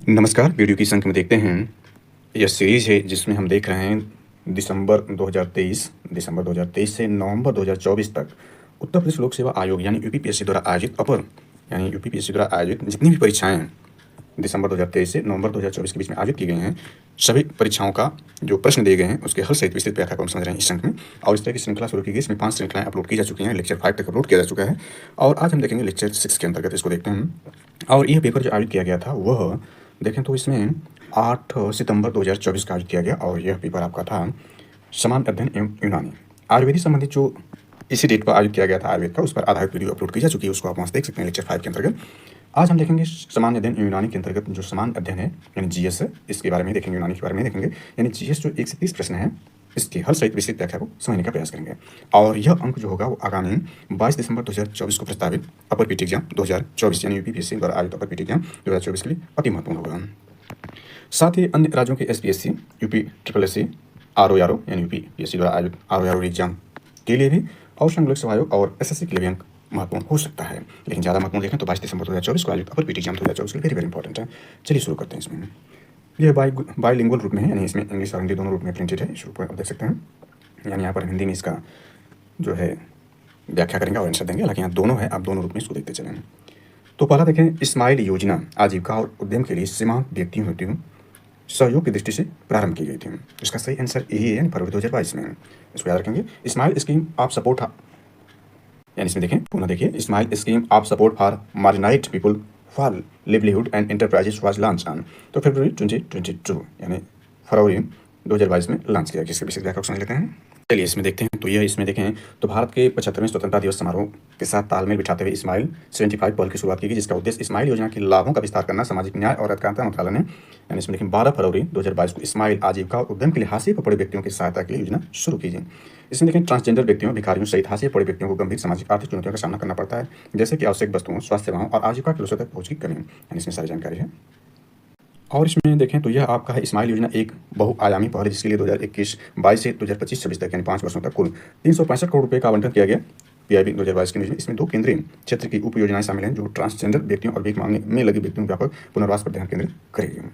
नमस्कार, वीडियो की संख्या में देखते हैं। यह सीरीज़ है जिसमें हम देख रहे हैं दिसंबर 2023 से नवंबर 2024 तक उत्तर प्रदेश लोक सेवा आयोग यानी यूपीपीएससी द्वारा आयोजित यूपीपीएससी द्वारा आयोजित जितनी भी परीक्षाएं दिसंबर 2023 से नवंबर 2024 के बीच में आयोजित की गई हैं, सभी परीक्षाओं का जो प्रश्न दिए गए हैं उसके हल सहित विस्तृत व्याख्या को हम समझ रहे हैं इस अंक में। और इस तरह की श्रृंखला शुरू की गई। इसमें 5 श्रृंखलाएं अपलोड की जा चुकी हैं, लेक्चर 5 तक अपलोड किया जा चुका है और आज हम देखेंगे लेक्चर 6 के अंतर्गत इसको देखते हैं। और यह पेपर जो आयोजित किया गया था वह देखें तो इसमें 8 सितंबर 2024 का आयोजित किया गया और यह पेपर आपका था सामान्य अध्ययन एवं यूनानी आयुर्वेदिक संबंधित जो इसी डेट पर आयोजित किया गया था आयुर्वेद का, उस पर आधारित वीडियो अपलोड की जा चुकी है, उसको आप वहाँ से देख सकते हैं लेक्चर 5 के अंतर्गत। आज हम देखेंगे सामान्य अध्ययन यूनानी के अंतर्गत जो सामान्य अध्ययन है यानी जीएस है, इसके बारे में देखेंगे, यूनानी के बारे में देखेंगे। यानी जीएस जो 1 से 30 प्रश्न है इसके हल सहित विस्तृत व्याख्या को समझने का प्रयास करेंगे। और यह अंक जो होगा वो आगामी 22 दिसंबर 2024 को प्रस्तावित अपर पीटी एग्जाम 2024 यानी यूपीपीएससी द्वारा आयोजित अपर पीटी एग्जाम 2024 के लिए अति महत्वपूर्ण होगा। साथ ही अन्य राज्यों के SPSC, UP triple SC, RO यानी यूपीपीएससी द्वारा आयोजित आरओ एग्जाम के लिए भी और संघ लोक सेवा आयोग और एसएससी के लिए भी अंक महत्वपूर्ण हो सकता है। लेकिन ज़्यादा महत्वपूर्ण देखें तो 22 दिसंबर 2024 को आयोजित अपर पीटी एग्जाम 2024 के लिए वेरी इंपॉर्टेंट है। चलिए शुरू करते हैं। इसमें यह बाईलिंगुअल रूप में है, यानी इसमें इंग्लिश और हिंदी दोनों रूप में प्रिंटेड है। इस रूप में आप देख सकते हैं। यानी यहाँ पर हिंदी में इसका जो है व्याख्या करेंगे और आंसर देंगे, हालांकि यहाँ दोनों है, आप दोनों रूप में इसको देखते चलें। तो पहला देखें, स्माइल योजना आजीविका और उद्यम के लिए सीमांत व्यक्तियों सहयोग की दृष्टि से प्रारंभ की गई थी। इसका सही आंसर यही है, फरवरी 2022 में। इसको याद रखेंगे। स्माइल स्कीम ऑफ सपोर्ट, यानी इसमें देखें, पुनः देखिए, smile scheme of support for marginalised people for livelihood and enterprises was launch on two February 2022 यानी फरवरी 2022 में लॉन्च किया। जिसके विशेष व्याख्या को समझ लेते हैं। चलिए इसमें देखते हैं। तो यह इसमें देखें तो भारत के 75वें स्वतंत्रता दिवस समारोह के साथ तालमेल बिठाते हुए स्माइल 75 पहल की शुरुआत की गई, जिसका उद्देश्य स्माइल योजना के लाभों का विस्तार करना। सामाजिक न्याय और अधिकारिता मंत्रालय ने यानी इसमें देखें 12 फरवरी 2022 को स्माइल आजीविका और उद्यम के लिए हाशिए पर पड़े व्यक्तियों की सहायता के लिए योजना शुरू की गई। इसमें देखें ट्रांसजेंडर व्यक्तियों, भिखारियों सहित हाशिए पड़े व्यक्तियों को गंभीर सामाजिक आर्थिक चुनौतियों का सामना करना पड़ता है, जैसे कि आवश्यक वस्तुओं, स्वास्थ्य सेवाओं और आजीविका के अवसर तक पहुंच की कमी। यानी इसमें सारी जानकारी है। और इसमें देखें तो यह आपका है स्माइल योजना एक बहुआयामी पहल, जिसके लिए 2021-22 से 2025-26 तक यानी 5 वर्षों तक कुल 365 करोड़ रुपए का आवंटन किया गया। पीआईबी 2022 की न्यूज। इसमें 2 केंद्रीय क्षेत्र की उप योजनाएं शामिल हैं जो ट्रांसजेंडर व्यक्तियों और भीख मांगने में लगे व्यक्तियों के व्यापक पुनर्वास पर ध्यान केंद्रित करेगी।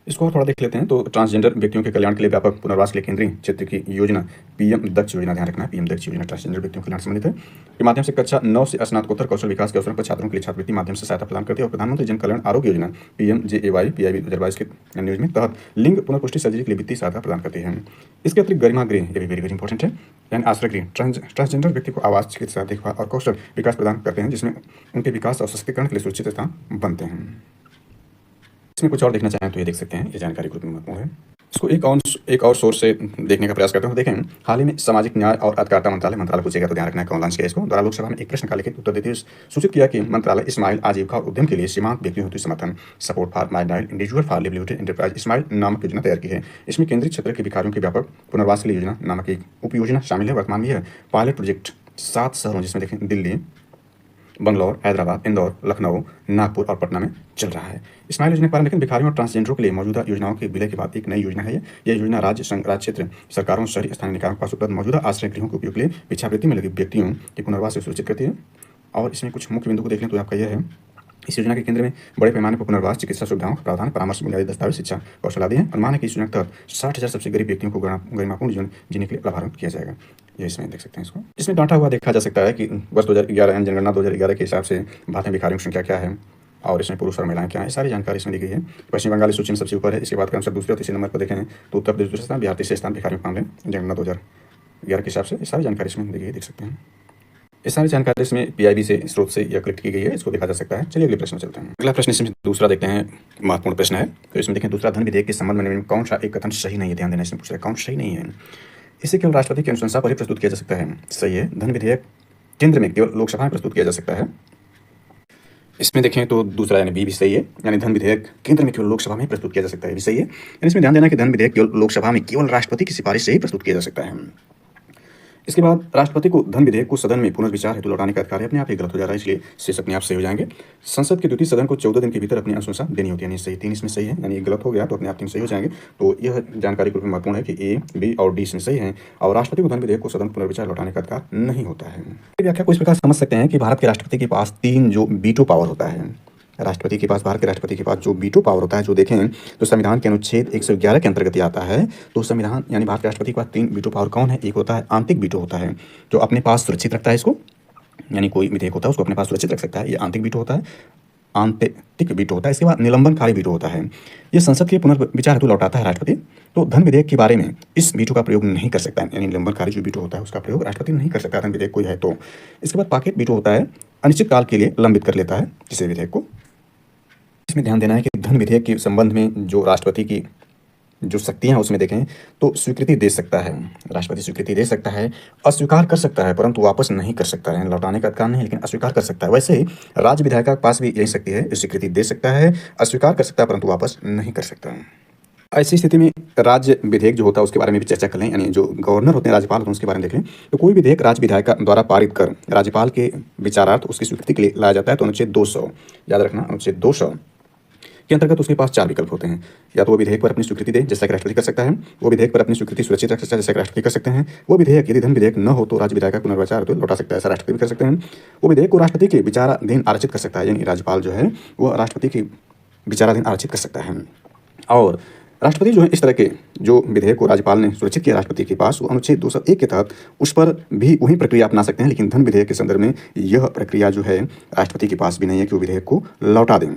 इसको और थोड़ा देख लेते हैं। तो ट्रांसजेंडर व्यक्तियों के कल्याण के लिए व्यापक पुनर्वास के लिए केंद्रीय क्षेत्र की योजना पीएम दक्ष योजना, ध्यान रखना, पीएम दक्ष योजना ट्रांसजेंडर व्यक्तियों के कल्याण संबंधित है। के माध्यम से कक्षा 9 से स्नातकोत्तर कौशल विकास के अवसरों पर छात्रों के लिए छात्रवृत्ति माध्यम से सहायता प्रदान करती है। और प्रधानमंत्री जन कल्याण आरोग्य योजना पीएमजेएवाई पीआईबी 2022 के न्यूज में तहत लिंग पुनर्पुष्टि सर्जरी के लिए वित्तीय सहायता प्रदान करती है। इसके अतिरिक्त गरिमा गृह, ये भी वेरी इंपॉर्टेंट है, यानी आश्रय गृह ट्रांसजेंडर व्यक्ति को आवास, चिकित्सा, देखभाल और कौशल विकास प्रदान करते हैं, जिसमें उनके विकास और सशक्तिकरण के लिए सुरक्षित स्थान बनते हैं। इसमें कुछ और देखना चाहें तो ये देख सकते हैं, ये जानकारी ग्रुप में महत्वपूर्ण है। इसको एक और सोर्स से देखने का प्रयास करते हैं। देखें, हाल ही में सामाजिक न्याय और अधिकारिता मंत्रालय पूछेगा तो ध्यान रखना है कौन लॉन्च किया इसको। द्वारा लोकसभा में एक प्रश्न का लिखित उत्तर देते हुए सूचित किया कि मंत्रालय स्माइल आजीविका और उद्यम के लिए सीमांत व्यक्तियों हेतु समर्थन support for marginalised individual for livelihood enterprise smile नामक योजना तैयार की है। इसमें केंद्रीय क्षेत्र के भिखारियों के व्यापक पुनर्वास के लिए योजना नामक एक उप योजना शामिल है। वर्तमान में यह पायलट प्रोजेक्ट 7 शहरों, जिसमें देखें दिल्ली, बंगलौर, हैदराबाद, इंदौर, लखनऊ, नागपुर और पटना में चल रहा है। स्माइल योजना पर लेकिन भिखारियों और ट्रांसजेंडरों के लिए मौजूदा योजनाओं के विलय के बाद एक नई योजना है। यह योजना राज्य, संघ, राज्य क्षेत्र सरकारों, शहरी स्थानीय निकायों के पास उपलब्ध मौजूदा आश्रय गृहों के उपयोग के लिए भिक्षावृत्ति में लगे व्यक्तियों के पुनर्वास से सुनिश्चित करती है। और इसमें कुछ मुख्य बिंदु को देख लें तो आपका यह है, इस योजना के केंद्र में बड़े पैमाने पर पुनर्वास, चिकित्सा सुविधाओं का प्रावधान, परामर्श, बुनियादी दस्तावेज, शिक्षा, कौशल आदि है। अनुमान है कि इस योजना के तहत 60,000 सबसे गरीब व्यक्तियों को गरिमापूर्ण जीवन जीने के लिए लाभान्वित किया जाएगा। ये इसमें देख सकते हैं। इसको इसमें डाटा हुआ देखा जा सकता है कि वर्ष 2011 जनगणना 2011 के हिसाब से भारत में भिखारियों की संख्या क्या है और इसमें पुरुष और महिलाएं क्या है, सारी जानकारी इसमें दी गई है। पश्चिम बंगाल इस सूची में सबसे ऊपर है। इसके बाद क्रमशः दूसरे और तीसरे नंबर पर देखें तो उत्तर प्रदेश दूसरे स्थान, बिहार तीसरे स्थान भिखारियों के मामले जनगणना 2011 के हिसाब से। सारी जानकारी इसमें दी गई है, देख सकते हैं। ये सारी जानकारी इसमें पीआईबी से स्रोत से यह कलेक्ट की गई है, इसको देखा जा सकता है। चलिए अगले प्रश्न में चलते हैं। अगला प्रश्न इसमें दूसरा देखते हैं, महत्वपूर्ण प्रश्न है। तो इसमें देखें, दूसरा धन विधेयक के संबंध में कौन सा एक कथन सही नहीं है, ध्यान देना। इसमें पूछ रहा है कौन सही नहीं है। इसे केवल राष्ट्रपति की अनुशंसा पर ही प्रस्तुत किया जा सकता है, सही है। धन विधेयक केंद्र में केवल लोकसभा में प्रस्तुत किया जा सकता है। इसमें देखें तो दूसरा यानी बी भी सही है, यानी धन विधेयक केंद्र में केवल लोकसभा में प्रस्तुत किया जा सकता है, भी सही है। यानी इसमें ध्यान देना कि धन विधेयक केवल लोकसभा में केवल राष्ट्रपति की सिफारिश से ही प्रस्तुत किया जा सकता है। इसके बाद राष्ट्रपति को धन विधेयक को सदन में पुनर्विचार हेतु लौटाने का अधिकार है। अपने आप ही गलत हो जा रहा है, इसलिए शेष अपने आप सही हो जाएंगे। संसद के द्वितीय सदन को 14 दिन के भीतर अपनी अनुशंसा देनी होती है, यानी सही 3 इसमें सही है, यानी गलत हो गया तो अपने आप 3 सही हो जाएंगे। तो यह जानकारी ग्रुप में महत्वपूर्ण है कि ए, बी और डी इसमें सही है। और राष्ट्रपति को धन विधेयक को सदन पुनर्विचार लौटाने का अधिकार नहीं होता है। व्याख्या को इस प्रकार समझ सकते हैं कि भारत के राष्ट्रपति के पास 3 जो वीटो पावर होता है, राष्ट्रपति के पास, भारत के राष्ट्रपति के पास जो वीटो पावर होता है, जो देखें तो संविधान के अनुच्छेद 111 के अंतर्गत ये आता है। तो संविधान यानी भारत के राष्ट्रपति के पास 3 वीटो पावर कौन है? एक होता है आंतरिक वीटो होता है, जो अपने पास सुरक्षित रखता है इसको, यानी कोई विधेयक होता है उसको अपने पास सुरक्षित रख सकता है, ये आंतरिक वीटो होता है, आंतरिक वीटो होता है। इसके बाद निलंबनकारी वीटो होता है, ये संसद के पुनर्विचार हेतु लौटाता है राष्ट्रपति। तो धन विधेयक के बारे में इस वीटो का प्रयोग नहीं कर सकता है, यानी निलंबनकारी जो वीटो होता है उसका प्रयोग राष्ट्रपति नहीं कर सकता धन विधेयक कोई है तो। इसके बाद पॉकेट वीटो होता है, अनिश्चित काल के लिए लंबित कर लेता है किसी विधेयक को। इसमें ध्यान देना है कि धन विधेयक के संबंध में जो राष्ट्रपति की जो शक्तियां हैं उसमें देखें तो स्वीकृति दे सकता है, राष्ट्रपति स्वीकृति दे सकता है, अस्वीकार कर सकता है परंतु वापस नहीं कर सकता है, लौटाने का अधिकार नहीं लेकिन अस्वीकार कर सकता है। वैसे ही राज्य विधायक के पास भी यही शक्ति है, स्वीकृति दे सकता है, अस्वीकार कर सकता है परंतु वापस नहीं कर सकता है। ऐसी स्थिति में राज्य विधेयक जो होता है उसके बारे में भी चर्चा कर लें, यानी जो गवर्नर होते हैं, राज्यपाल होते हैं, उसके बारे में देखें। तो कोई विधेयक राज्य विधायक द्वारा पारित कर राज्यपाल के विचारार्थ उसकी स्वीकृति के लिए लाया जाता है तो अनुच्छेद 200, याद रखना, अनुच्छेद 200 के अंतर्गत उसके पास 4 विकल्प होते हैं। या तो वो विधेयक पर अपनी स्वीकृति दे, जैसा कि राष्ट्रपति कर सकता है, वो विधेयक पर अपनी स्वीकृति सुरक्षित रख सकता है, जैसा कि राष्ट्रपति कर सकते हैं, वो विधेयक यदि धन विधेयक न हो तो राज्य विधायक का पुनर्विचार तो लौटा सकता है, ऐसा राष्ट्रपति भी कर सकते हैं। वो विधेयक को राष्ट्रपति के विचाराधीन आरक्षित कर सकता है, यानी राज्यपाल जो है वो राष्ट्रपति के विचाराधीन आरक्षित कर सकता है। और राष्ट्रपति जो है इस तरह के जो विधेयक को राज्यपाल ने सुरक्षित किया राष्ट्रपति के पास, वो अनुच्छेद 201 के तहत उस पर भी वही प्रक्रिया अपना सकते हैं। लेकिन धन विधेयक के संदर्भ में यह प्रक्रिया जो है राष्ट्रपति के पास भी नहीं है कि वो विधेयक को लौटा दें,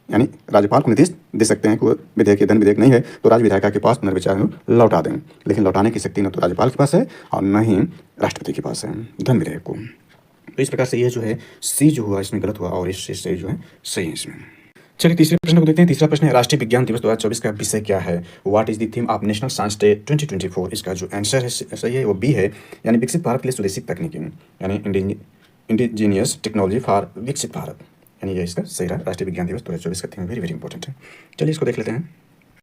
यानी राज्यपाल को निर्देश दे सकते हैं कि विधेयक धन विधेयक नहीं है तो राज्य विधायिका के पास पुनर्विचार लौटा दें, लेकिन लौटाने की शक्ति न तो राज्यपाल के पास है और न ही राष्ट्रपति के पास है धन विधेयक को। तो इस प्रकार से ये जो है सी जो हुआ इसमें गलत हुआ और इससे जो है सही है इसमें। चलिए तीसरे प्रश्न को देखते हैं। तीसरा प्रश्न है राष्ट्रीय विज्ञान दिवस 2024 का विषय क्या है? What is the theme of national science day 2024? इसका जो आंसर है सही है वो बी है, यानी विकसित भारत के लिए स्वदेशी तकनीकी, यानी इंडिजीनियस टेक्नोलॉजी फॉर विकसित भारत, यानी ये इसका सही रहा। राष्ट्रीय विज्ञान दिवस 2024 का थीम वेरी वेरी इंपॉर्टेंट है। चलिए इसको देख लेते हैं,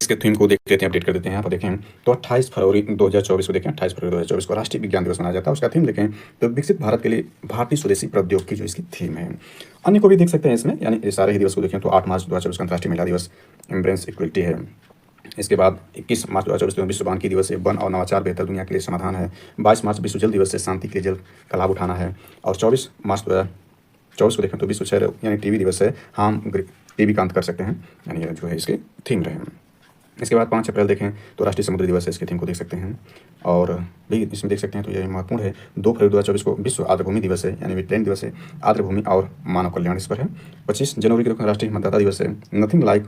इसके थीम को देख लेते हैं, अपडेट कर देते हैं। यहाँ पर देखें तो 28 फरवरी 2024 को देखें, 28 फरवरी 2024 को राष्ट्रीय विज्ञान दिवस मनाया जाता है। उसका थीम देखें तो विकसित भारत के लिए भारतीय स्वदेशी प्रौद्योगिकी जो इसकी थीम है। अन्य को भी देख सकते हैं इसमें, यानी सारे ही दिवस को देखें तो 8 मार्च 2024 का अंतर्राष्ट्रीय महिला दिवस, एम्ब्रेस इक्वलिटी है। इसके बाद 21 मार्च 2024 को विश्व वानिकी दिवस है, वन और नवाचार बेहतर दुनिया के लिए समाधान है। 22 मार्च विश्व जल दिवस है, शांति के लिए जल का लाभ उठाना है। और 24 मार्च 2024 को देखें तो विश्व क्षय यानी टीबी दिवस है, हम टीबी का अंत कर सकते हैं, यानी जो है इसके थीम रहे। इसके बाद 5 अप्रैल देखें तो राष्ट्रीय समुद्र दिवस है, इसके थीम को देख सकते हैं। और भी इसमें देख सकते हैं तो यह महत्वपूर्ण है। 2 फरवरी 2024 को विश्व आर्द्रभूमि दिवस है, यानी वेटलैंड दिवस है, आर्द्रभूमि और मानव कल्याण इस पर है। 25 जनवरी को राष्ट्रीय मतदाता दिवस है, nothing like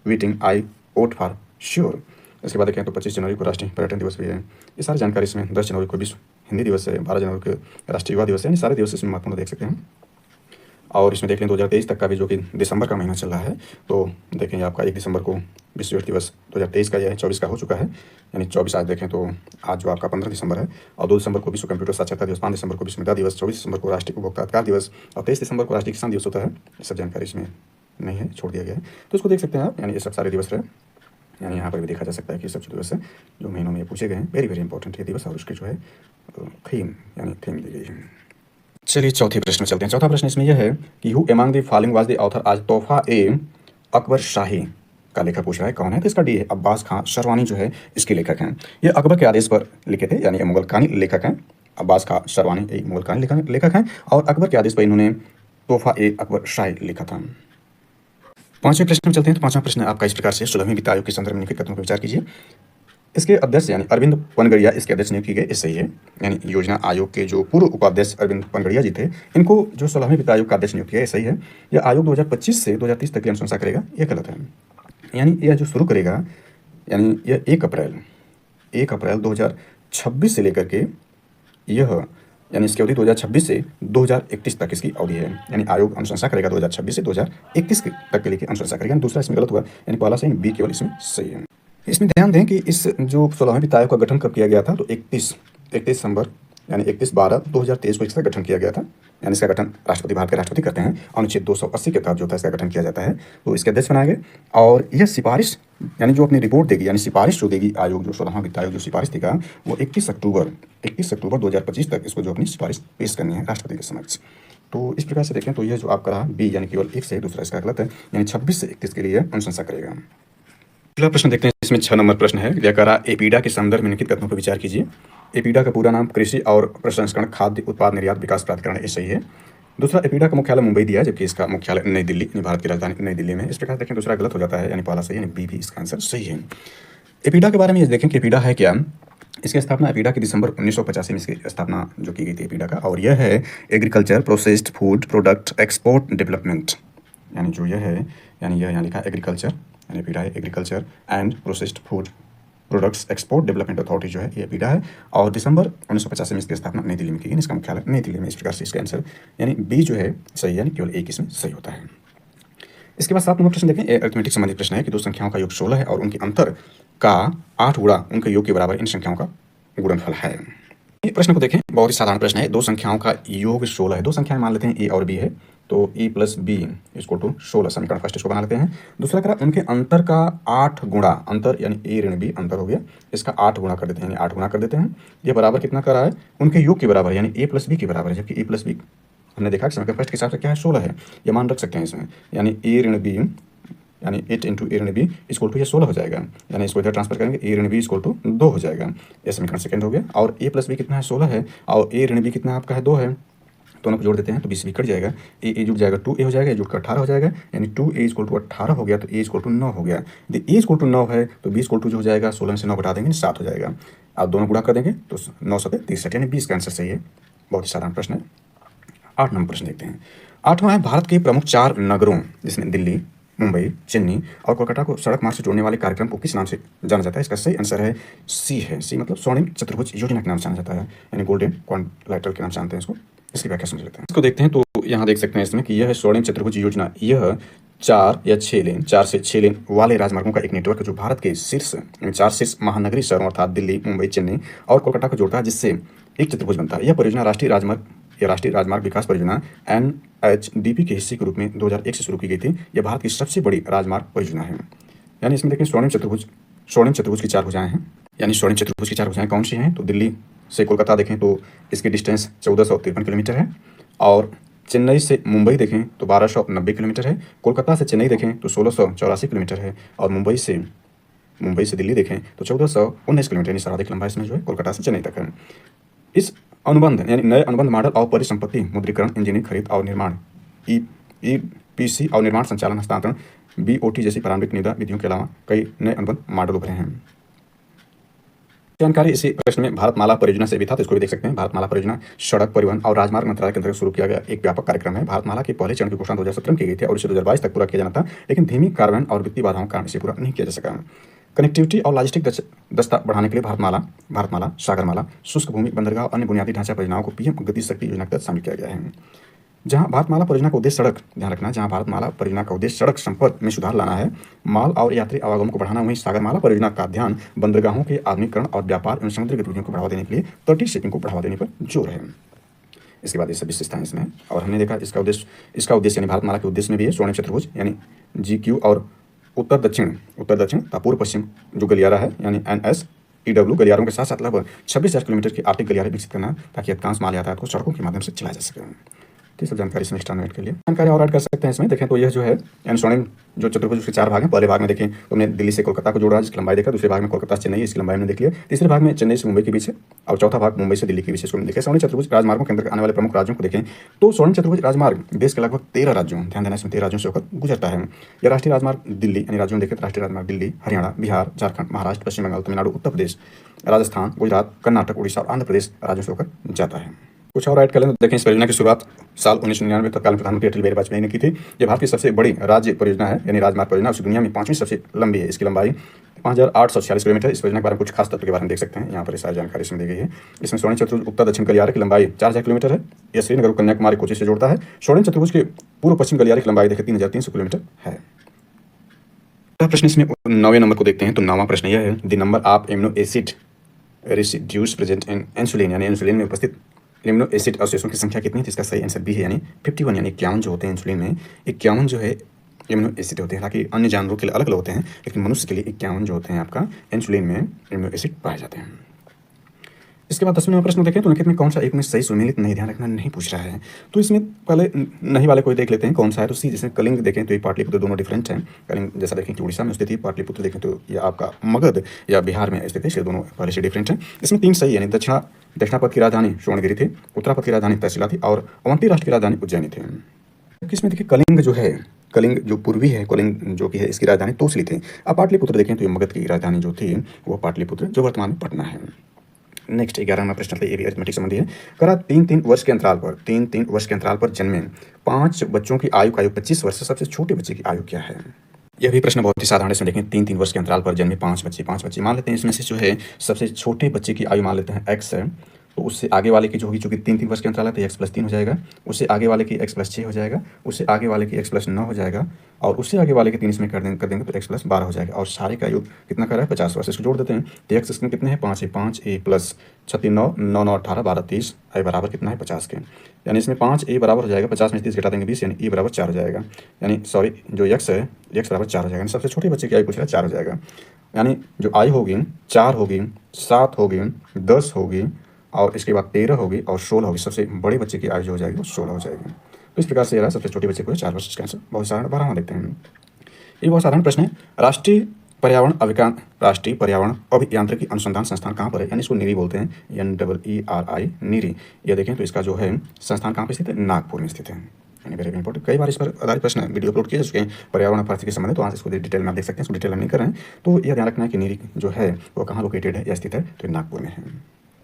voting I vote for sure. इसके बाद देखें तो 25 जनवरी को राष्ट्रीय पर्यटन दिवस भी है। ये सारी जानकारी इसमें 10 जनवरी को विश्व हिंदी दिवस है, 12 जनवरी को राष्ट्रीय युवा दिवस है, यानी सारे दिवस इसमें महत्वपूर्ण देख सकते हैं। और इसमें देख लें 2023 तक का भी, जो कि दिसंबर का महीना चल रहा है, तो देखें आपका 1 दिसंबर को विश्व योग दिवस 2023 का, यह 24 का हो चुका है, यानी 24 आज देखें तो आज जो आपका 15 दिसंबर है। और 2 दिसंबर को विश्व कंप्यूटर साक्षरता दिवस, 5 दिसंबर को विश्व मृदा दिवस, 24 दिसंबर को राष्ट्रीय उपभोक्ता अधिकार दिवस और 23 दिसंबर को राष्ट्रीय किसान दिवस होता है। ये सब जानकारी इसमें नहीं है, छोड़ दिया गया है, तो इसको देख सकते हैं आप, यानी ये सब सारे दिवस रहे, यानी यहाँ पर भी देखा जा सकता है कि सब जो दिवस है जो महीनों में पूछे गए हैं, वेरी वेरी इंपॉर्टेंट है दिवस और उसके जो है थीम, यानी थीम दी गई है। चलिए चौथे प्रश्न में चलते हैं। चौथा प्रश्न इसमें यह है कि who among the following was the author आज तोहफा ए अकबर शाही का लेखक पूछ रहा है, कौन है? तो इसका डी है, अब्बास खां शरवानी जो है इसके लेखक हैं। ये अकबर के आदेश पर लिखे थे, यानी मुगल कानी लेखक हैं। अब्बास खां शरवानी एक मुगल कानी लेखक हैं और अकबर के आदेश पर इन्होंने तोहफा ए अकबर शाही लिखा था। 5वें प्रश्न में चलते हैं। तो 5वां प्रश्न आपका इस प्रकार से 16वीं वित्त आयोग के संदर्भ में निम्नलिखित कथनों पर विचार कीजिए। इसके अध्यक्ष यानी अरविंद पनगड़िया इसके अध्यक्ष नियुक्त की गए, ये सही है, यानी योजना आयोग के जो पूर्व उपाध्यक्ष अरविंद पनगड़िया जी थे, इनको जो 16वें वित्त आयोग का अध्यक्ष नियुक्त किया, ये सही है। यह आयोग 2025 से 2030 तक की अनुशंसा करेगा, यह गलत है। यानी यह जो शुरू करेगा, यानी यह 1 अप्रैल 2026 से लेकर के यह, यानी इसकी अवधि 2026 से 2031 तक इसकी अवधि है। यानी आयोग अनुशंसा करेगा 2026 से 2031 तक के लिए अनुशंसा करेगा। दूसरा इसमें गलत हुआ, यानी पहला सही, बी केवल इसमें सही है। इसमें ध्यान दें कि इस जो 16वें वित्त आयोग का गठन कब किया गया था, तो 31 दिसंबर यानी 31/12/2023 को इसका गठन किया गया था। यानी इसका गठन राष्ट्रपति, भारत के राष्ट्रपति करते हैं। अनुच्छेद 280 के तहत जो था इसका गठन किया जाता है, तो इसके अध्यक्ष बनाए गए। और यह सिफारिश, यानी जो अपनी रिपोर्ट देगी, यानी सिफारिश जो देगी आयोग, जो 16वां वित्त आयोग जो सिफारिश देगा, वो 31 अक्टूबर 2025 तक इसको जो अपनी सिफारिश पेश करनी है राष्ट्रपति के समक्ष। तो इस प्रकार से देखें तो यह जो आपका रहा बी, यानी केवल एक से, दूसरा इसका गलत है, यानी 26 से 31 के लिए अनुशंसा करेगा। अगला प्रश्न देखते हैं। इसमें 6 नंबर प्रश्न है। यह करा एपीडा के संदर्भ में निम्नलिखित कथनों पर विचार कीजिए। एपीडा का पूरा नाम कृषि और प्रसंस्करण खाद्य उत्पाद निर्यात विकास प्राधिकरण, ये सही है। दूसरा, एपीडा का मुख्यालय मुंबई दिया है, जबकि इसका मुख्यालय नई दिल्ली, यानी भारत की राजधानी नई दिल्ली में। इस प्रकार देखें दूसरा गलत हो जाता है, यानी पहला सही, यानी बी भी इसका आंसर सही है। एपीडा के बारे में ये देखें कि एपीडा है क्या। इसकी स्थापना एपीडा की दिसंबर 1985 में इसकी स्थापना जो की गई थी एपीडा का, और यह है agriculture processed food product export development, यानी जो यह है, यानी यह यहाँ लिखा एग्रीकल्चर, यानी एपीडा है agriculture and processed food products export development authority जो है ये एपीडा है, और दिसंबर 1985 में इसकी स्थापना नई दिल्ली में की गई। इसका मुख्यालय नई दिल्ली में। इस प्रकार से इसका आंसर यानी बी जो है सही, यानी केवल एक इसमें सही होता है। इसके बाद 7 नंबर प्रश्न देखें। अरिथमेटिक संबंधित प्रश्न है कि दो संख्याओं का योग 16 है और उनके अंतर का 8 गुणा उनके योग के बराबर इन संख्याओं का गुणनफल है। ये प्रश्न को देखें, बहुत ही साधारण प्रश्न है। दो संख्याओं का योग 16 है। दो संख्याएं मान लेते हैं ए और बी है, तो ए प्लस बी इसको टू 16 समीकरण फर्स्ट इसको बना लेते हैं। दूसरा करा उनके अंतर का 8 गुणा, अंतर यानी ए ऋण बी अंतर हो गया, इसका 8 गुणा कर देते हैं, यानी 8 गुणा कर देते हैं। ये बराबर कितना कर रहा है, उनके योग के बराबर, यानी ए प्लस बी के बराबर है, जबकि ए प्लस बी हमने देखा कि समीकरण फर्स्ट के हिसाब से क्या है 16 है, ये मान रख सकते हैं इसमें, यानी ए ऋण बी यानी 8 इंटू ए ऋण बी इक्वल टू ये 16 हो जाएगा, यानी इसको इधर ट्रांसफर करेंगे, ए ऋण बी इक्वल टू 2 हो जाएगा। ये समीकरण सेकंड हो गया। और ए प्लस बी कितना है 16 है, और ए ऋण बी कितना आपका है 2 है, दोनों को जोड़ देते हैं तो 20 भी कट जाएगा, ए जुड़ जाएगा 2a हो जाएगा, ए जुड़ कर 18 हो जाएगा, यानी 2a इक्वल टू 18 हो गया, तो a इक्वल टू 9 हो गया। यदि a इक्वल टू 9 है तो b इक्वल टू जो हो जाएगा 16 में से 9 घटा देंगे 7 हो जाएगा। आप दोनों गुणा कर देंगे तो 9 7 63, यानी 20 का आंसर सही है। बहुत ही साधारण प्रश्न है। 8 नंबर प्रश्न देखते हैं। 8वां है भारत के प्रमुख 4 नगरों जिसमें दिल्ली, मुंबई, चेन्नई और कोलकाता को सड़क मार्ग से जोड़ने वाले कार्यक्रम को किस नाम से जाना जाता है। इसका सही आंसर है सी है। सी मतलब स्वर्णिम चतुर्भुज योजना के नाम से जाना जाता है, यानी गोल्डन क्वाड्रिलेटरल के नाम से जानते हैं इसको। इसकी व्याख्या समझ लेते हैं। इसको देखते हैं तो यहाँ देख सकते हैं इसमें कि यह है स्वर्णिम चतुर्भुज योजना। यह 4 या 6 लेन, 4 से 6 लेन वाले राजमार्गों का एक नेटवर्क है जो भारत के शीर्ष 4 शीर्ष महानगरीय शहरों अर्थात दिल्ली, मुंबई, चेन्नई और कोलकाता को जोड़ता है, जिससे एक चतुर्भुज बनता है। यह परियोजना राष्ट्रीय राजमार्ग विकास परियोजना NHDP के हिस्से के रूप में 2001 से शुरू की गई थी। यह भारत की सबसे बड़ी राजमार्ग परियोजना है। यानी इसमें देखिए स्वर्णिम चतुर्भुज की 4 भुजाएं हैं। यानी स्वर्णिम चतुर्भुज की 4 भुजाएं कौन सी हैं, तो दिल्ली से कोलकाता देखें तो इसकी डिस्टेंस 1453 किलोमीटर है, और चेन्नई से मुंबई देखें तो 1290 किलोमीटर है, कोलकाता से चेन्नई देखें तो 1684 किलोमीटर है, और मुंबई से दिल्ली देखें तो 1419 किलोमीटर, यानी सर्वाधिक लंबा इसमें जो है कोलकाता से चेन्नई तक है। इस अनुबंध यानी नए अनुबंध मॉडल और परिसंपत्ति मुद्रीकरण, इंजीनियरिंग, खरीद और निर्माण, EPC और निर्माण संचालन हस्तांतरण, BOT जैसी प्रारंभिक निविदा विधियों के अलावा कई नए अनुबंध मॉडल उभरे हैं। जानकारी इसी प्रश्न में भारतमाला परियोजना से भी था, तो इसको भी देख सकते हैं। भारतमाला परियोजना सड़क परिवहन और राजमार्ग मंत्रालय के अंतर्गत शुरू किया गया एक व्यापक कार्यक्रम है। भारतमाला के पहले चरण की घोषणा 2017 में की गई थी और इसे 2022 तक पूरा किया जाना था, लेकिन धीमी कार्यान्वयन और वित्तीय बाधाओं के कारण इसे पूरा नहीं किया जा सका। कनेक्टिविटी और लॉजिस्टिक दक्षता बढ़ाने के लिए भारतमाला, सागरमाला, शुष्क भूमि, बंदरगाह और अन्य बुनियादी ढांचा परियोजनाओं को PM गति शक्ति योजना के तहत शामिल किया गया है। जहां भारतमाला परियोजना का उद्देश्य सड़क, ध्यान रखना, जहां भारतमाला परियोजना का उद्देश्य सड़क संपर्क में सुधार लाना है, माल और यात्री आवागमन को बढ़ाना, वहीं सागरमाला परियोजना का ध्यान बंदरगाहों के आधुनिकीकरण और व्यापार एवं समुद्री गतिविधियों को बढ़ावा देने के लिए तटीय शिपिंग को बढ़ावा देने पर जोर है। इसके बाद ये सभी विशेषताएं इसमें, और हमने देखा इसका उद्देश्य यानी भारतमाला के उद्देश्य में भी है स्वर्णिम चतुर्भुज यानी GQ, और उत्तर दक्षिण तथा पूर्व पश्चिम जो गलियारा है यानी NSEW गलियारों के साथ साथ लगभग 26,000 किलोमीटर की आर्थिक गलियारे विकसित करना, ताकि अधिकांश माल यातायात को सड़कों के माध्यम से चलाया जा सके। ठीक, सब जानकारी इसमें एक्स्ट्रा नोट के लिए जानकारी और ऐड कर सकते हैं इसमें। देखें तो यह जो है यानी स्वर्णिम जो चतुर्भुज उसके 4 भाग हैं। पहले भाग में देखें तो हमने दिल्ली से कोलकाता को जोड़ा जिसकी लंबाई देखा, दूसरे भाग में कोलकाता से चेन्नई इसकी लंबाई हमने देख लिया, तीसरे भाग में चेन्नई से मुंबई के बीच है, और चौथा भाग मुंबई से दिल्ली के बीच है। देखें स्वर्णिम चतुर्भुज राजमार्गों के अंदर आने वाले प्रमुख राज्यों को देखें तो स्वर्णिम चतुर्भुज राजमार्ग देश के लगभग 13 राज्यों, ध्यान देना, इसमें 13 राज्यों से होकर गुजरता है। यह राष्ट्रीय राजमार्ग दिल्ली यानी राज्यों में देखें तो राष्ट्रीय राजमार्ग दिल्ली, हरियाणा, बिहार, झारखंड, महाराष्ट्र, पश्चिम बंगाल, तमिलनाडु, उत्तर प्रदेश, राजस्थान, गुजरात, कर्नाटक, उड़ीसा और आंध्र प्रदेश राज्यों से होकर जाता है। कुछ और ऐड कर लें तो देखें इस परियोजना की शुरुआत साल 1999 में तत्कालीन प्रधानमंत्री अटल बिहारी वाजपेयी ने की थी। यह भारत की सबसे बड़ी राज्य परियोजना है यानी राजमार्ग परियोजना, उस दुनिया में 5वीं सबसे लंबी है। इसकी लंबाई 5846 किलोमीटर। इस परियोजना के बारे में कुछ खास तथ्य के बारे में देख सकते हैं, यहाँ पर सारी जानकारी इसमें दी गई है। इसमें स्वर्णिम चतुर्भुज उत्तर दक्षिण गलियारे की लंबाई 4000 किलोमीटर है। यह श्रीनगर को कन्याकुमारी कोची से जोड़ता है। स्वर्णिम चतुर्भुज के पूर्व पश्चिम गलियारे की लंबाई देखें 3300 किलोमीटर है। प्रश्न इसमें 9वें नंबर को देखते हैं तो 9वां प्रश्न यह है, the number of amino acid residues present in insulin यानी इंसुलिन में उपस्थित एमिनो एसिड अवशेषों की संख्या कितनी थी। इसका सही आंसर बी है, यानी 51, यानी 51 जो होते हैं इंसुलिन में 51 जो है एमिनो एसिड होते हैं। हालांकि अन्य जानवरों के लिए अलग अलग होते हैं, लेकिन मनुष्य के लिए 51 जो होते हैं आपका इंसुलिन में एमिनो एसिड पाए जाते हैं। इसके बाद 10वें नंबर प्रश्न देखें तो निम्नलिखित में कौन सा एक में सही सुमेलित नहीं, ध्यान रखना नहीं पूछ रहा है। तो इसमें पहले नहीं वाले को देख लेते हैं कौन सा है। तो सी, जिसमें कलिंग देखें तो ये पाटलिपुत्र दोनों डिफरेंट हैं। कलिंग जैसा देखें कि उड़ीसा में स्थित है, पाटलिपुत्र देखें तो ये आपका मगध या बिहार में स्थित है, इसलिए दोनों पहले से डिफरेंट हैं। इसमें 3 सही, यानी दक्षिणापथ की राजधानी स्वर्णगिरी थी, उत्तरापथ की राजधानी तहसीला थी और अवंती राष्ट्र की राजधानी उज्जैनी थी। इसमें देखिए कलिंग जो है, कलिंग जो पूर्वी है, कलिंग जो कि है इसकी राजधानी तोसली थी। अब पाटलिपुत्र देखें तो ये मगध की राजधानी जो थी वो पाटलिपुत्र जो वर्तमान में पटना है। नेक्स्ट 11वां प्रश्न था, ये भी अरिथमेटिक संबंधी है। करा 3-3 वर्ष के अंतराल पर जन्मे 5 बच्चों की आयु का 25 वर्ष से सबसे छोटे बच्चे की आयु क्या है। यह भी प्रश्न बहुत ही साधारण है। इसमें देखें 3-3 वर्ष के अंतराल पर जन्मे 5 बच्चे मान लेते हैं। इसमें से जो है सबसे छोटे बच्चे की आयु मान लेते हैं x है, तो उससे आगे वाले की जो होगी, चूंकि 3-3 वर्ष के अंतराल है तो x+3 हो जाएगा, उससे आगे वाले की x+6 हो जाएगा, उससे आगे वाले की x+9 हो जाएगा और उससे आगे वाले के 3 इसमें कर देंगे तो x+12 हो जाएगा और सारे का योग कितना कर रहा है 50 वर्ष। इसको जोड़ देते हैं तो x इसमें कितने हैं 5 है, 5a प्लस 36 9 9 9 18 12 30 a बराबर कितना है 50 के, यानी इसमें 5a बराबर हो जाएगा 50 में 30 घटा देंगे 20, यानी e बराबर 4 हो जाएगा। यानी सॉरी जो x है x बराबर 4 हो जाएगा, यानी सबसे छोटे बच्चे की आयु पूछ रहा है 4 हो जाएगा। यानी जो आयु होगी 4 होगी, 7 होगी, 10 होगी और इसके बाद 13 होगी और 16 होगी। सबसे बड़े बच्चे की आयु जो हो जाएगी वो 16 हो जाएगी। तो इस प्रकार से यह सबसे छोटे बच्चे को 4 वर्ष का आंसर। बहुत साधारण 12वां देखते हैं। ये बहुत साधारण प्रश्न है। राष्ट्रीय पर्यावरण अभियांत्रिकी अनुसंधान संस्थान कहाँ पर है, यानी इसको नीरी बोलते हैं, NEERI नीरी। ये देखें तो इसका जो है संस्थान कहाँ पर स्थित है, नागपुर में स्थित है। यानी वेरी इंपॉर्टेंट, कई बार इस पर आधारित प्रश्न वीडियो अपलोड किए जा चुके हैं पर्यावरण पारिस्थितिकी के संबंध, तो आज इसको डिटेल में आप देख सकते हैं। इसको डिटेल हम नहीं कर रहे हैं, तो यह ध्यान रखना है कि नीरी जो है वो कहाँ लोकेटेड है या स्थित है, तो नागपुर में है।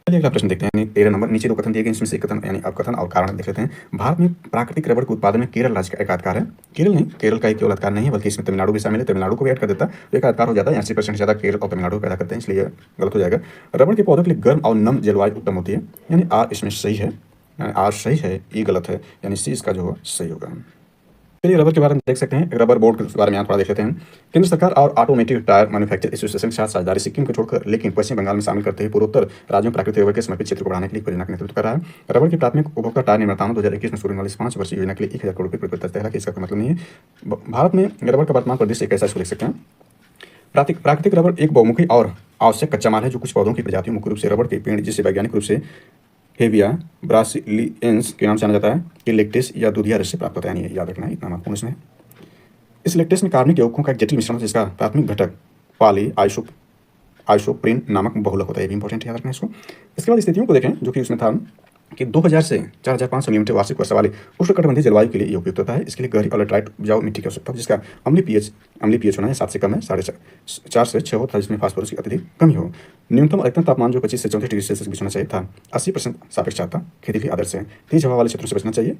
चलिए अगला प्रश्न देखते हैं। 13 नंबर, नीचे 2 कथन दिए गए, इसमें से कथन यानी अब कथन और कारण देख लेते हैं। भारत में प्राकृतिक रबड़ के उत्पादन में केरल राज्य का एकाधिकार है। केरल नहीं, केरल का एक केवल अधिकार नहीं है, बल्कि इसमें तमिलनाडु भी शामिल है। तमिलनाडु को भी ऐड कर देता तो एक अधिकार हो जाता है। 80% ज़्यादा केरल और तमिलनाडु पैदा करते हैं, इसलिए गलत हो जाएगा। रबड़ के पौधों के लिए गर्म और नम जलवायु उत्तम होती है, यानी आर इसमें सही है, यानी आर सही है, ई गलत है, यानी सी इसका जो है सही होगा। चलिए रबर के बारे में देख सकते हैं। रबर बोर्ड के बारे में यहाँ थोड़ा देख लेते हैं। केंद्र सरकार और ऑटोमोटिव टायर मैन्युफैक्चर एसोसिएशन के साथ साझेदारी सिक्किम को छोड़कर लेकिन पश्चिम बंगाल में शामिल करते हुए पूर्वोत्तर राज्यों में प्राकृतिक रबर के समर्पित क्षेत्र को बढ़ाने के लिए परियोजना का नेतृत्व कर रहा है। रबर की प्राथमिक उपभोक्ता टायर निर्माताओं 2021 में शुरू होने वाली 5 वर्षीय योजना के लिए 1000 करोड़ रुपये प्रत्यक्ष है। इसका कोई मतलब नहीं है। भारत में रबर का वर्तमान परिदृश्य एक ऐसा, इसको देख सकते हैं। प्राकृतिक रबर एक बहुमुखी और आवश्यक कच्चा माल है जो कुछ पौधों की प्रजातियों, मुख्य रूप से रबर के पेड़ जिसे वैज्ञानिक रूप से हेविया ब्रासिलिएंस के नाम से जाना जाता है, कि लेक्टेस या दूधिया रस से प्राप्त होता है। यानी याद रखना है, इतना महत्वपूर्ण इसमें। इस लेक्टेस में कार्बनिक यौगिकों का एक जटिल मिश्रण है जिसका प्राथमिक घटक पॉली आइसोप्रीन नामक बहुलक होता है। ये भी इंपॉर्टेंट याद रखना है इसको। इसके बाद स्थितियों को देखें जो कि उसमें था कि 2000 से 4500 मिलीमीटर वार्षिक वर्षा वाली उष्णकटिबंधीय जलवायु के लिए उपयुक्त होता है। इसके लिए गहरी और लैटराइट उपजाऊ मिट्टी की आवश्यकता है जिसका अम्लीय पीएच होना है 7 से कम है, 4.5 से 6 हो, जिसमें फास्फोरस की अत्यधिक कमी हो। न्यूनतम अधिकतम तापमान जो 25 से 34 डिग्री सेल्सियस के बीच होना चाहिए था। 80% सापेक्ष था। खेती के लिए आदर्श है। तेज हवा वाले क्षेत्रों से बचना चाहिए।